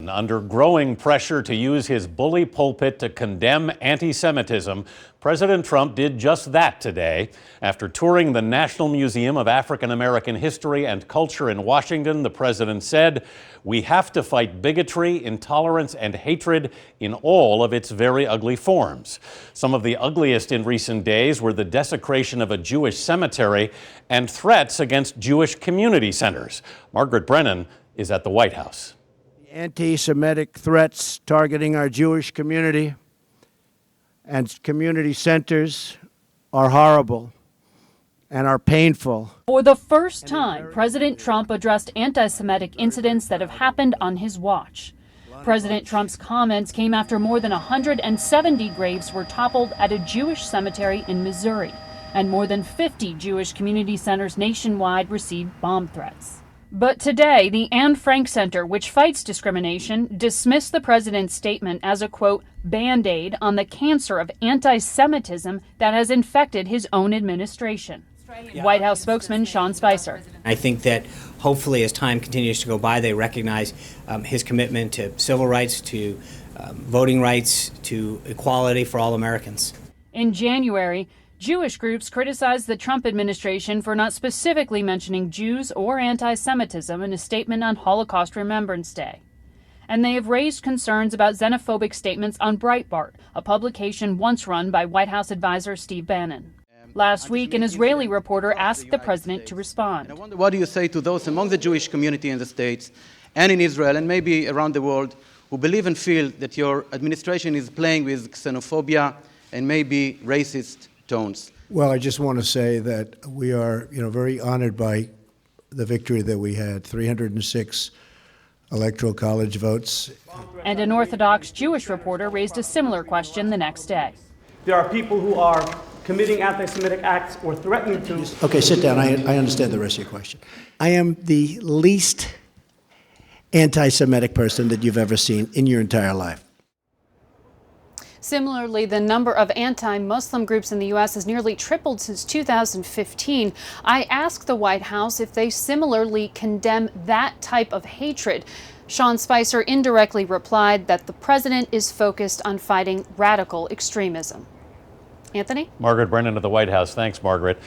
Brennan, under growing pressure to use his bully pulpit to condemn anti-Semitism, President Trump did just that today. After touring the National Museum of African American History and Culture in Washington, the president said, "We have to fight bigotry, intolerance, and hatred in all of its very ugly forms." Some of the ugliest in recent days were the desecration of a Jewish cemetery and threats against Jewish community centers. Margaret Brennan is at the White House. Anti-Semitic threats targeting our Jewish community and community centers are horrible and are painful. For the first time, President Trump addressed anti-Semitic incidents that have happened on his watch. President Trump's comments came after more than 170 graves were toppled at a Jewish cemetery in Missouri, and more than 50 Jewish community centers nationwide received bomb threats. But today, the Anne Frank Center, which fights discrimination, dismissed the president's statement as a, quote, Band-Aid on the cancer of anti-Semitism that has infected his own administration. White House spokesman Sean Spicer. I think that hopefully as time continues to go by, they recognize his commitment to civil rights, to voting rights, to equality for all Americans. In January, Jewish groups criticized the Trump administration for not specifically mentioning Jews or anti-Semitism in a statement on Holocaust Remembrance Day. And they have raised concerns about xenophobic statements on Breitbart, a publication once run by White House advisor Steve Bannon. Last week, an Israeli reporter asked the president to respond. I wonder, what do you say to those among the Jewish community in the States and in Israel and maybe around the world who believe and feel that your administration is playing with xenophobia and maybe racist tones? Well, I just want to say that we are, very honored by the victory that we had, 306 electoral college votes. And an Orthodox Jewish reporter raised a similar question the next day. There are people who are committing anti-Semitic acts or threatening to. Okay, sit down. I understand the rest of your question. I am the least anti-Semitic person that you've ever seen in your entire life. Similarly, the number of anti-Muslim groups in the U.S. has nearly tripled since 2015. I asked the White House if they similarly condemn that type of hatred. Sean Spicer indirectly replied that the president is focused on fighting radical extremism. Anthony? Margaret Brennan at the White House. Thanks, Margaret.